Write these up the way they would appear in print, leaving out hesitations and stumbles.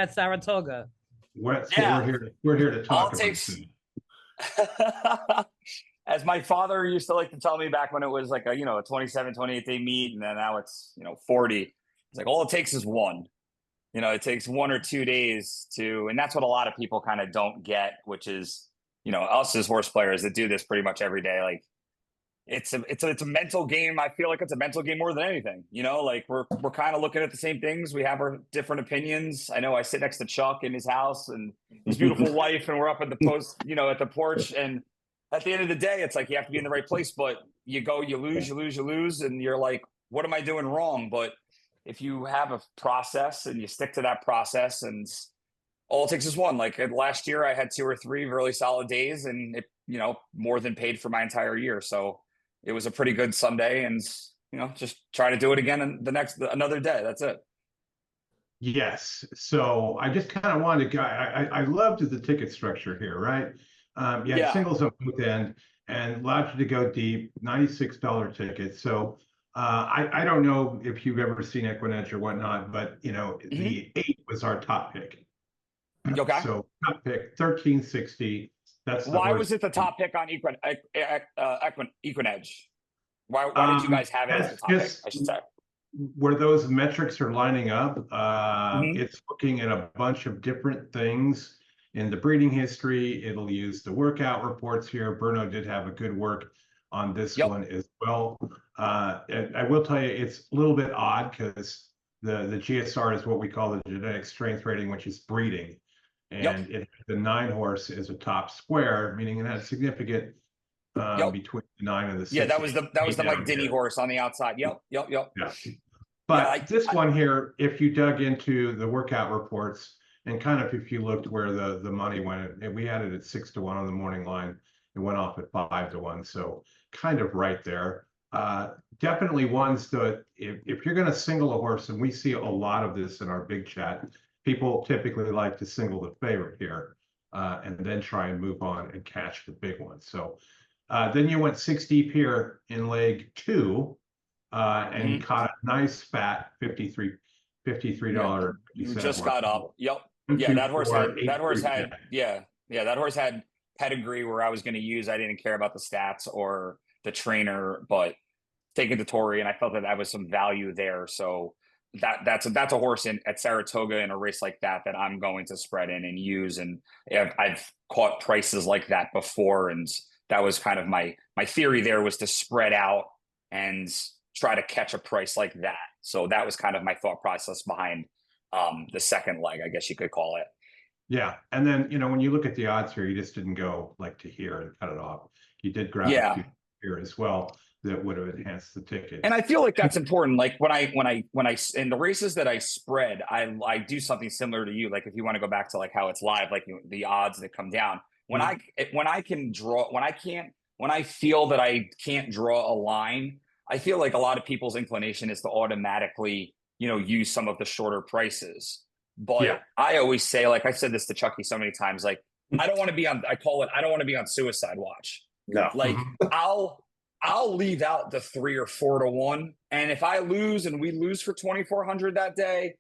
at Saratoga. So Yeah. we're here to All talk it about takes, food. as my father used to like to tell me back when it was like a 27, 28 day meet, and then now it's 40. It's like all it takes is one. It takes 1 or 2 days and that's what a lot of people kind of don't get, which is, us as horse players that do this pretty much every day. Like it's a mental game. I feel like it's a mental game more than anything. Like we're kind of looking at the same things. We have our different opinions. I know I sit next to Chuck in his house and his beautiful wife, and we're up at the at the porch. And at the end of the day, it's like you have to be in the right place. But you lose, and you're like, what am I doing wrong? But if you have a process and you stick to that process, and all it takes is one. Like last year, I had 2 or 3 really solid days, and it more than paid for my entire year. So it was a pretty good Sunday, and just try to do it again and another day. That's it. Yes. So I just kind of wanted to. I loved the ticket structure here, right? You had singles on both end and allowed you to go deep. $96 ticket. So I don't know if you've ever seen EquinEdge or whatnot, but the 8 was our top pick. Okay. So top pick 1360. That's why was it the top pick on EquinEdge? Why did you guys have it as the top pick? I should say. Where those metrics are lining up, it's looking at a bunch of different things in the breeding history. It'll use the workout reports here. Bruno did have a good work on this one as well. And I will tell you, it's a little bit odd because the GSR is what we call the genetic strength rating, which is breeding. And the 9 horse is a top square, meaning it has significant between the 9 and the 6. Yeah, that was the Mike Denny horse on the outside. Yep. Yeah. But this one here, if you dug into the workout reports and kind of if you looked where the money went, we had it at 6-1 on the morning line. It went off at 5-1, so kind of right there. Definitely ones that if you're going to single a horse, and we see a lot of this in our big chat, people typically like to single the favorite here and then try and move on and catch the big one. So then you went 6 deep here in leg 2 and caught a nice fat $53. You just got up. Yep. Yeah, that horse had pedigree where I was going to use. I didn't care about the stats or the trainer, but taking the Tory, and I felt that was some value there. So that's a horse at Saratoga in a race like that I'm going to spread in and use. And I've caught prices like that before, and that was kind of my theory there, was to spread out and try to catch a price like that. So that was kind of my thought process behind the second leg, I guess you could call it. Yeah. And then, when you look at the odds here, you just didn't go like to here and cut it off. You did grab a few here as well that would have enhanced the ticket. And I feel like that's important. Like when I in the races that I spread, I do something similar to you. Like if you want to go back to like how it's live, like the odds that come down. When I feel that I can't draw a line, I feel like a lot of people's inclination is to automatically, use some of the shorter prices. But I always say, like I said this to Chucky so many times, like I don't want to be on suicide watch. No. Like I'll leave out the 3 or 4-1. And if I lose and we lose for 2,400 that day,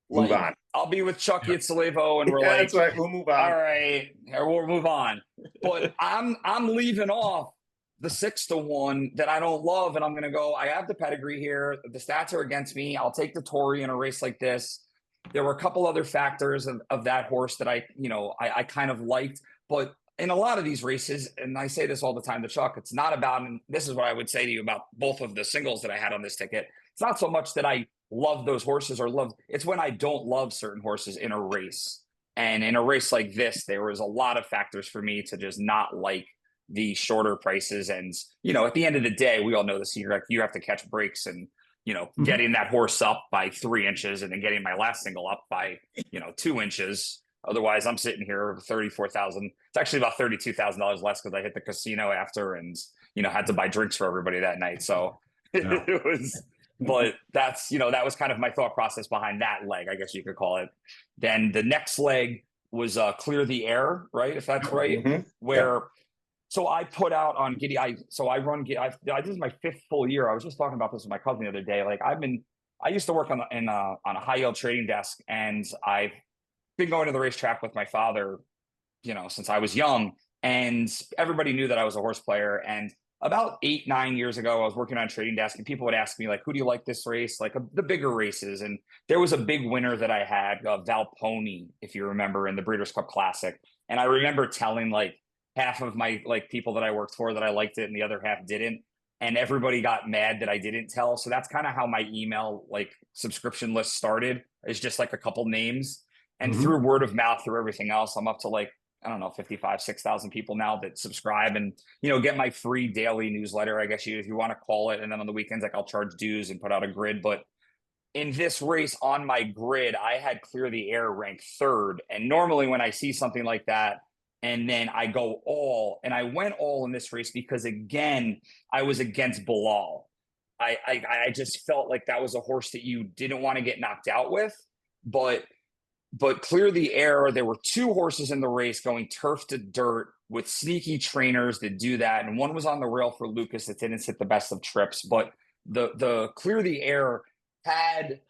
move on. I'll be with Chucky at Salevo and we're like, that's right. We'll move on. All right, we'll move on. But I'm leaving off the 6-1 that I don't love. And I'm going to go, I have the pedigree here. The stats are against me. I'll take the Tory in a race like this. There were a couple other factors of that horse that I kind of liked, but in a lot of these races, and I say this all the time to Chuck, it's not about, and this is what I would say to you about both of the singles that I had on this ticket. It's not so much that I love those horses it's when I don't love certain horses in a race. And in a race like this, there was a lot of factors for me to just not like the shorter prices. And, at the end of the day, we all know the secret. You have to catch breaks and, getting that horse up by 3 inches and then getting my last single up by, 2 inches. Otherwise, I'm sitting here with $34,000. It's actually about $32,000 less because I hit the casino after and, had to buy drinks for everybody that night. So it was, but that's, that was kind of my thought process behind that leg, I guess you could call it. Then the next leg was Clear the Air, right? If that's right, so I put out on Giddy. This is my 5th full year. I was just talking about this with my cousin the other day. Like I used to work on a high yield trading desk, and I've been going to the racetrack with my father, since I was young, and everybody knew that I was a horse player. And about 8, 9 years ago, I was working on a trading desk, and people would ask me, like, who do you like this race? Like the bigger races. And there was a big winner that I had, Valponi, if you remember, in the Breeders' Cup Classic. And I remember telling like half of my people that I worked for that I liked it, and the other half didn't. And everybody got mad that I didn't tell. So that's kind of how my email subscription list started. It's just like a couple names. And through word of mouth, through everything else, I'm up to I don't know, 55, 6,000 people now that subscribe and, get my free daily newsletter, I guess if you want to call it. And then on the weekends, I'll charge dues and put out a grid. But in this race on my grid, I had Clear the Air ranked 3rd. And normally when I see something like that, and then I go all, and I went all in this race because, again, I was against Bilal. I just felt like that was a horse that you didn't want to get knocked out with. But Clear the Air, there were 2 horses in the race going turf to dirt with sneaky trainers that do that. And one was on the rail for Lucas that didn't sit the best of trips. But the Clear the Air had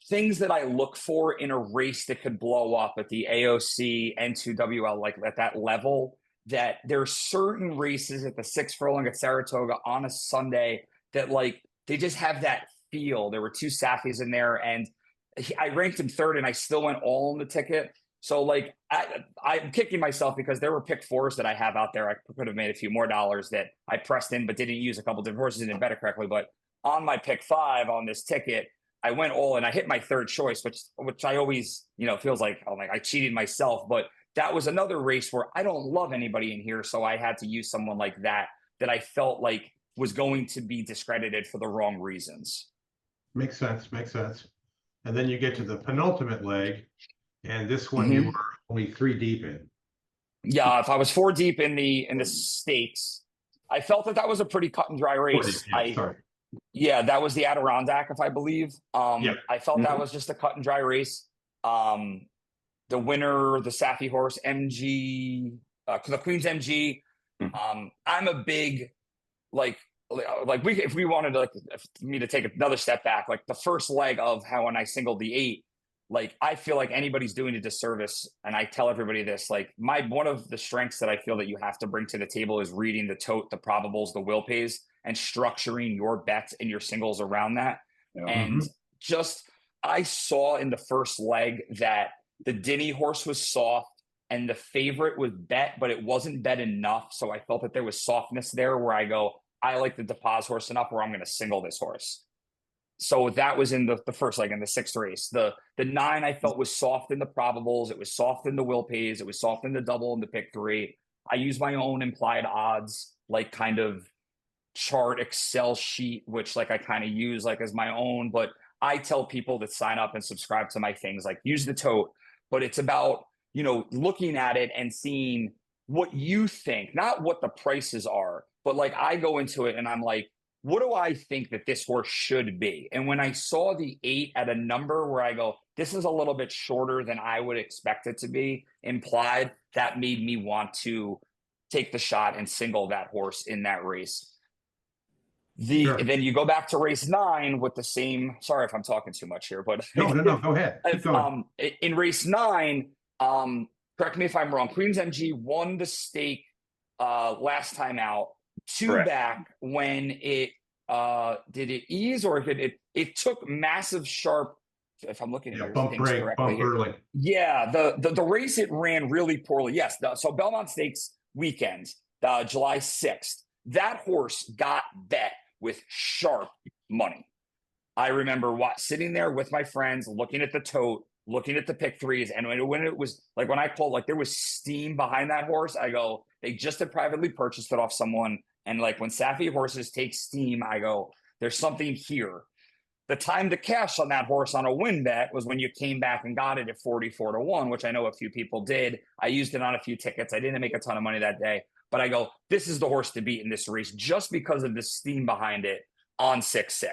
things that I look for in a race that could blow up at the AOC, N2WL, at that level, that there are certain races at the 6 furlong at Saratoga on a Sunday that they just have that feel. There were 2 Safis in there, and I ranked him 3rd, and I still went all on the ticket. So I'm kicking myself because there were pick 4s that I have out there. I could have made a few more dollars that I pressed in, but didn't use a couple different horses and didn't bet it correctly. But on my pick 5 on this ticket, I went all, and I hit my 3rd choice, which I always, feels like, oh my, I cheated myself. But that was another race where I don't love anybody in here. So I had to use someone like that I felt like was going to be discredited for the wrong reasons. Makes sense. And then you get to the penultimate leg, and this one you were only 3 deep in. Yeah, if I was 4 deep in the stakes, I felt that was a pretty cut and dry race. Yeah, that was the Adirondack, if I believe. I felt that was just a cut and dry race. The winner, the Safi horse, MG, the Queen's MG. I'm a big if we wanted me to take another step back, the first leg of how when I singled the 8, I feel like anybody's doing a disservice, and I tell everybody this, one of the strengths that I feel that you have to bring to the table is reading the tote, the probables, the will pays, and structuring your bets and your singles around that. And I saw in the first leg that the Denny horse was soft and the favorite was bet, but it wasn't bet enough. So I felt that there was softness there where I go, I like the DePaz horse enough where I'm going to single this horse. So that was in the first leg in the 6th race. The 9 I felt was soft in the probables. It was soft in the will pays. It was soft in the double and the pick 3. I use my own implied odds, kind of chart Excel sheet, which I kind of use as my own. But I tell people that sign up and subscribe to my things, use the tote. But it's about, looking at it and seeing what you think, not what the prices are. But I go into it and I'm like, what do I think that this horse should be? And when I saw the 8 at a number where I go, this is a little bit shorter than I would expect it to be implied, that made me want to take the shot and single that horse in that race. Then you go back to race 9 with the same, sorry if I'm talking too much here, but no, go ahead. Keep going. In race 9, correct me if I'm wrong, Queen's MG won the stake last time out. 2 back when it did it ease, or it took massive sharp, if I'm looking at bump break, bump early. Yeah, the race it ran really poorly. Yes, so Belmont Stakes weekend, July 6th, that horse got bet with sharp money. I remember sitting there with my friends, looking at the tote, looking at the pick 3s, and when it was when I called, there was steam behind that horse, I go, they just had privately purchased it off someone. And when Safi horses take steam, I go, there's something here. The time to cash on that horse on a win bet was when you came back and got it at 44-1, which I know a few people did. I used it on a few tickets. I didn't make a ton of money that day, but I go, this is the horse to beat in this race just because of the steam behind it on 6-6.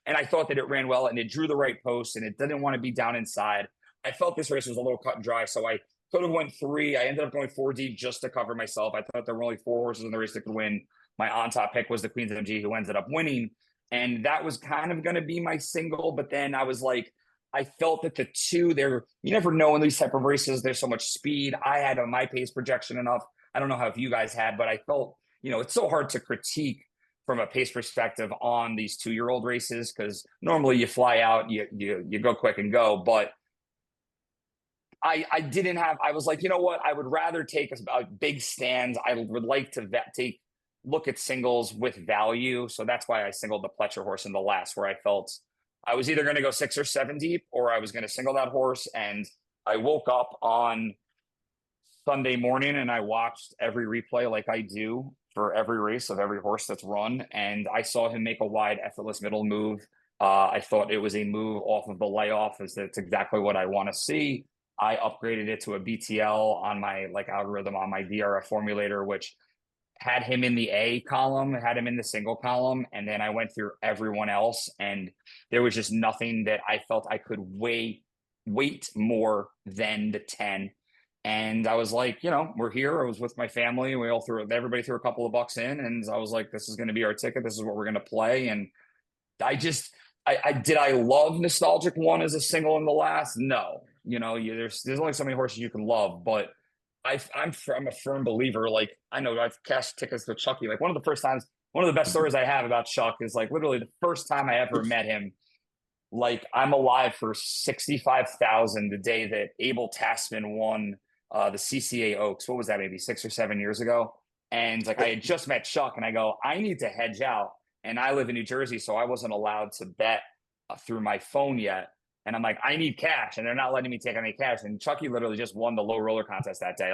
And I thought that it ran well and it drew the right post and it didn't want to be down inside. I felt this race was a little cut and dry, so I could have went 3. I ended up going 4 deep just to cover myself. I thought there were only 4 horses in the race that could win. My on-top pick was the Queen's MG, who ended up winning. And that was kind of going to be my single. But then I was like, I felt that the two there, you never know in these type of races, there's so much speed. I had on my pace projection enough. I don't know how you guys had, but I felt, it's so hard to critique from a pace perspective on these 2-year-old races, because normally you fly out, you go quick and go. But I was like, you know what? I would rather take a big stands. I would like to look at singles with value. So that's why I singled the Pletcher horse in the last, where I felt I was either going to go 6 or 7 deep, or I was going to single that horse. And I woke up on Sunday morning and I watched every replay like I do for every race of every horse that's run. And I saw him make a wide, effortless middle move. I thought it was a move off of the layoff. That's exactly what I want to see. I upgraded it to a BTL on my algorithm on my DRF formulator, which had him in the A column, had him in the single column. And then I went through everyone else, and there was just nothing that I felt I could weight more than the 10. And I was like, we're here. I was with my family. Everybody threw a couple of bucks in, and I was like, this is going to be our ticket. This is what we're going to play. And did I love Nostalgic One as a single in the last? No. There's only so many horses you can love, but I'm a firm believer. I know I've cashed tickets with Chucky. One of the best stories I have about Chuck is literally the first time I ever met him. I'm alive for 65,000 the day that Abel Tasman won the CCA Oaks. What was that? Maybe 6 or 7 years ago. And I had just met Chuck, and I go, I need to hedge out. And I live in New Jersey, so I wasn't allowed to bet through my phone yet. And I'm like, I need cash, and they're not letting me take any cash. And Chucky literally just won the low roller contest that day.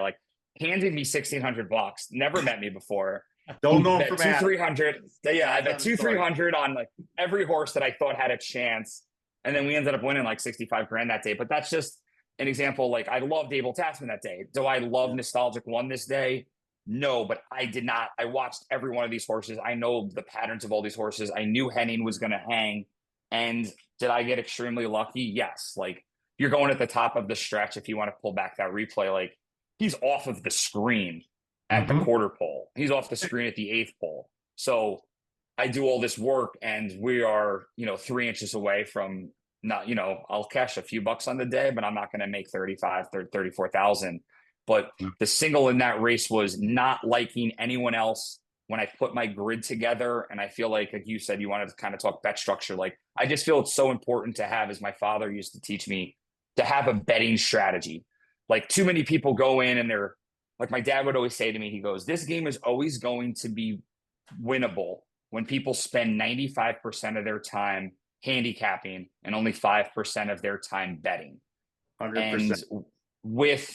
Handed me $1,600. Never met me before. Don't know him from 2-300. Yeah, I bet 2-300 on every horse that I thought had a chance. And then we ended up winning 65 grand that day. But that's just an example. I loved Abel Tasman that day. Do I love Nostalgic One this day? No, but I did not. I watched every one of these horses. I know the patterns of all these horses. I knew Henning was going to hang. And did I get extremely lucky? Yes. You're going at the top of the stretch. If you want to pull back that replay, he's off of the screen at the quarter pole. He's off the screen at the 8th pole. So I do all this work, and we are, 3 inches away from not, I'll cash a few bucks on the day, but I'm not going to make 34,000. But the single in that race was not liking anyone else when I put my grid together. And I feel like you said, you wanted to kind of talk bet structure. I just feel it's so important to have, as my father used to teach me, to have a betting strategy. Too many people go in and they're my dad would always say to me, he goes, this game is always going to be winnable when people spend 95% of their time handicapping and only 5% of their time betting. 100%. And with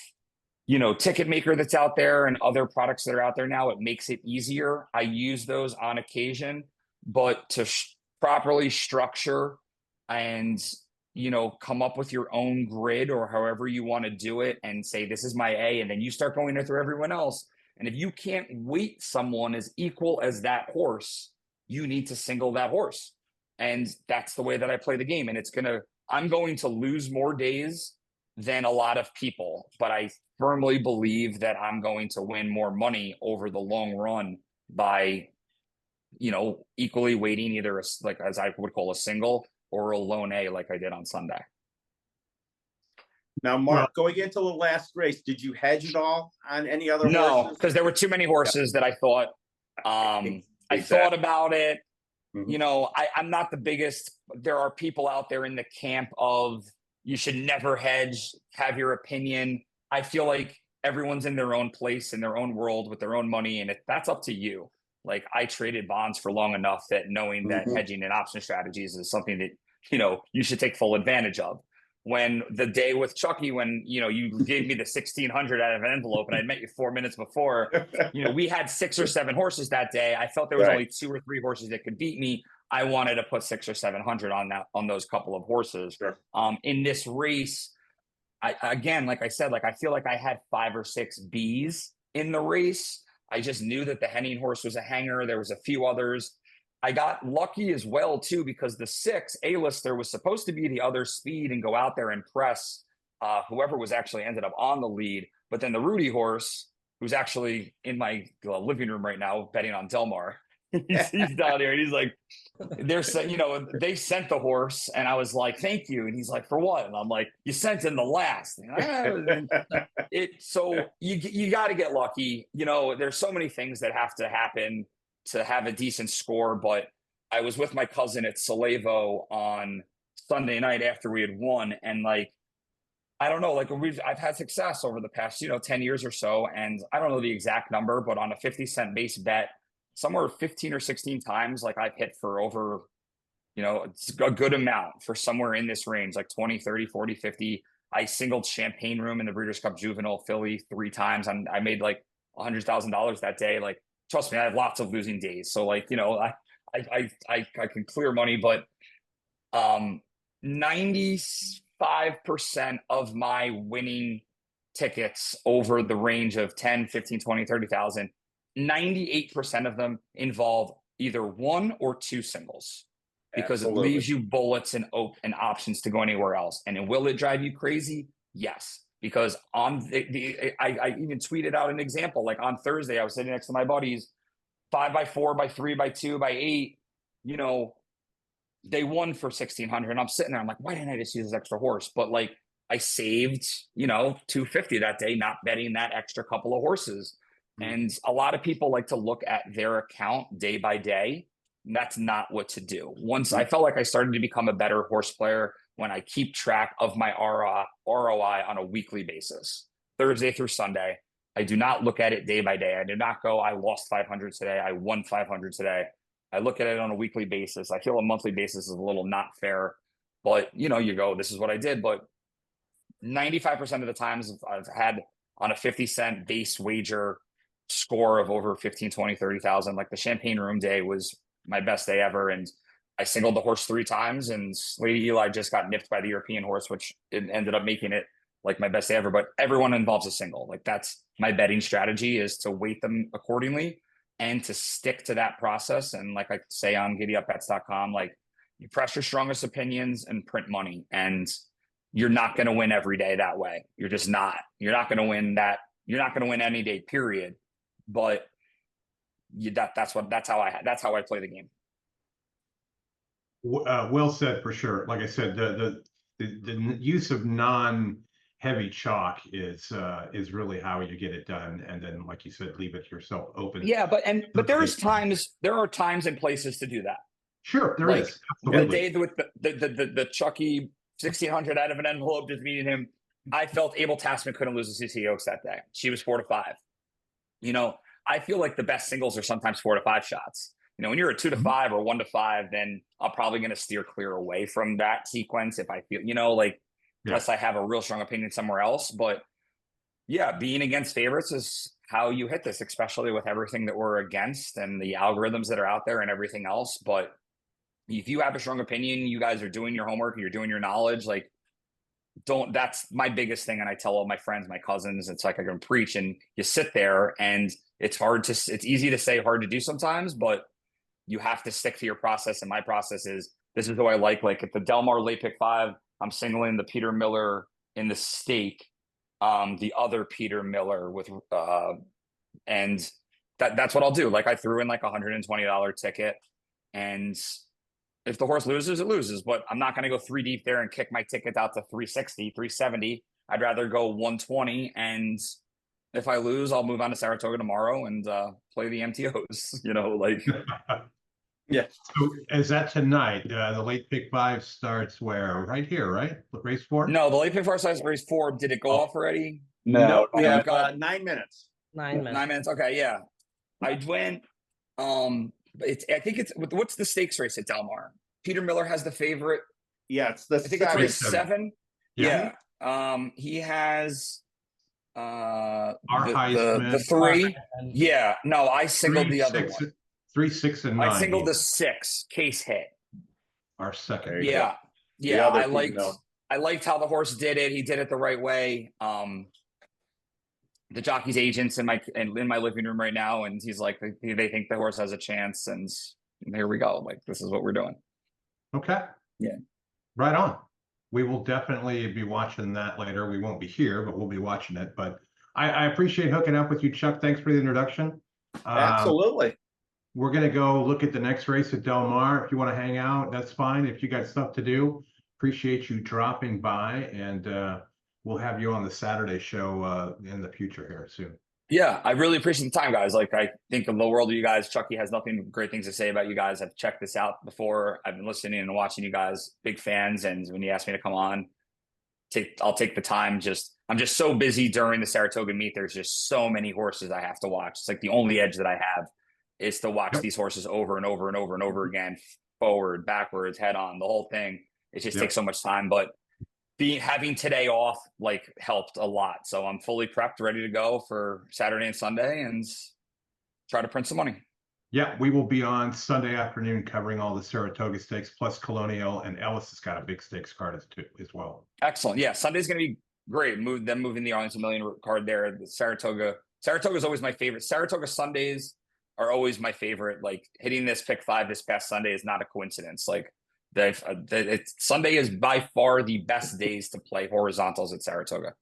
Ticket Maker that's out there and other products that are out there now, it makes it easier. I use those on occasion, but to properly structure and come up with your own grid or however you want to do it and say, this is my A, and then you start going through everyone else. And if you can't weight someone as equal as that horse, you need to single that horse. And that's the way that I play the game. And I'm going to lose more days than a lot of people, but I firmly believe that I'm going to win more money over the long run by, equally weighting either as I would call a single or a lone A, like I did on Sunday. Now, Mark, going into the last race, did you hedge at all on any other horses? No, because there were too many horses that I thought, I thought about it. I'm not the biggest. There are people out there in the camp of you should never hedge, have your opinion. I feel like everyone's in their own place, in their own world with their own money. And that's up to you. I traded bonds for long enough that knowing that hedging and option strategies is something that, you should take full advantage of. When the day with Chucky, when, you gave me the 1,600 out of an envelope and I met you 4 minutes before, we had 6 or 7 horses that day. I felt there was only 2 or 3 horses that could beat me. I wanted to put 600 or 700 on those couple of horses. Sure. In this race, again, like I said, I feel like I had 5 or 6 Bs in the race. I just knew that the Henning horse was a hanger. There was a few others. I got lucky as well, too, because the 6 A-lister was supposed to be the other speed and go out there and press whoever was actually ended up on the lead. But then the Rudy horse, who's actually in my living room right now betting on Del Mar, he's down there and he's like, they sent the horse and I was like, thank you. And he's like, for what? And I'm like, you sent in the last. So you got to get lucky. There's so many things that have to happen to have a decent score. But I was with my cousin at Salevo on Sunday night after we had won. And like, I don't know, like I've had success over the past, 10 years or so. And I don't know the exact number, but on a 50-cent base bet, somewhere 15 or 16 times, like I've hit for over, it's a good amount for somewhere in this range, like 20, 30, 40, 50. I singled Champagne Room in the Breeders' Cup Juvenile Philly 3 times. I made like $100,000 that day. Like, trust me, I have lots of losing days. So like, I can clear money, but 95% of my winning tickets over the range of 10, 15, 20, 30,000, 98% of them involve either 1 or 2 singles because Absolutely. it leaves you bullets and options to go anywhere else. And will it drive you crazy? Yes. Because I even tweeted out an example. Like on Thursday, I was sitting next to my buddies, 5x4, by 3, by 2, by 8, they won for 1,600. And I'm sitting there, I'm like, why didn't I just use this extra horse? But like I saved, $250 that day, not betting that extra couple of horses. And a lot of people like to look at their account day by day. That's not what to do. Once I felt like I started to become a better horse player when I keep track of my ROI on a weekly basis, Thursday through Sunday. I do not look at it day by day. I do not go, I lost 500 today, I won 500 today. I look at it on a weekly basis. I feel a monthly basis is a little not fair, but you go, this is what I did. But 95% of the times I've had on a 50-cent base wager score of over 15, 20, 30,000. Like the Champagne Room day was my best day ever. And I singled the horse 3 times and Lady Eli just got nipped by the European horse, which it ended up making it like my best day ever. But everyone involves a single. Like that's my betting strategy, is to weight them accordingly and to stick to that process. And like I say on GiddyUpBets.com, like you press your strongest opinions and print money, and you're not going to win every day that way. You're just not. You're not going to win that. You're not going to win any day, period. But that's how I play the game. Well said, for sure. Like I said, the use of non-heavy chalk is really how you get it done. And then, like you said, leave it yourself open. Yeah, but there are times and places to do that. Sure, there like, is. Absolutely. The day with the Chucky 1,600 out of an envelope just meeting him, I felt Abel Tasman couldn't lose to CC Oaks that day. She was 4 to 5. I feel like the best singles are sometimes 4 to 5 shots. When you're a 2 to 5 or 1 to 5, then I'm probably going to steer clear away from that sequence if I feel, unless I have a real strong opinion somewhere else. But yeah, being against favorites is how you hit this, especially with everything that we're against and the algorithms that are out there and everything else. But if you have a strong opinion, you guys are doing your homework, you're doing your knowledge, like that's my biggest thing. And I tell all my friends, my cousins, it's like I can preach, and you sit there and it's easy to say, hard to do sometimes, but you have to stick to your process. And my process is, this is who I like at the Del Mar late pick 5, I'm singling the Peter Miller in the stake, the other Peter Miller with, and that's what I'll do. Like I threw in like $120 ticket, and if the horse loses, it loses, but I'm not going to go 3 deep there and kick my ticket out to 360, 370. I'd rather go 120. And if I lose, I'll move on to Saratoga tomorrow and play the MTOs, Yeah. So is that tonight? The late pick 5 starts where? Right here, right? Race 4? No, the late pick 4 starts race 4. Did it go off already? No, we have got 9 minutes. 9 minutes. 9 minutes. Okay, yeah. I went. I think it's what's the stakes race at Del Mar? Peter Miller has the favorite. Yeah, it's the I think it's race 7. Yeah. He has the 3. Yeah. No, I singled the other 6, one. 3, 6, and 9. I singled the 6 Case Hit. Our second. Yeah. The Yeah. other I liked how the horse did it. He did it the right way. The jockey's agents in my living room right now, and he's like, they think the horse has a chance, and here we go. Like, this is what we're doing. Okay. Yeah. Right on. We will definitely be watching that later. We won't be here, but we'll be watching it. But I appreciate hooking up with you, Chuck. Thanks for the introduction. Absolutely. we're gonna go look at the next race at Del Mar. If you want to hang out, that's fine. If you got stuff to do, appreciate you dropping by, and we'll have you on the Saturday show in the future here soon. Yeah, I really appreciate the time, guys. Like, I think of the world of you guys. Chucky has nothing but great things to say about you guys. I've checked this out before. I've been listening and watching you guys. Big fans. And when you asked me to come on, I'll take the time. I'm just so busy during the Saratoga meet. There's just so many horses I have to watch. It's like the only edge that I have is to watch these horses over and over and over and over again, forward, backwards, head on, the whole thing. It just takes so much time. But having today off like helped a lot. So I'm fully prepped, ready to go for Saturday and Sunday and try to print some money. Yeah, we will be on Sunday afternoon covering all the Saratoga stakes, plus Colonial, and Ellis has got a big stakes card as well. Excellent. Yeah, Sunday's going to be great. Moving the Arlington Million card there. The Saratoga is always my favorite. Saratoga Sundays are always my favorite. Like, hitting this pick 5 this past Sunday is not a coincidence. Like, Sunday is by far the best days to play horizontals at Saratoga.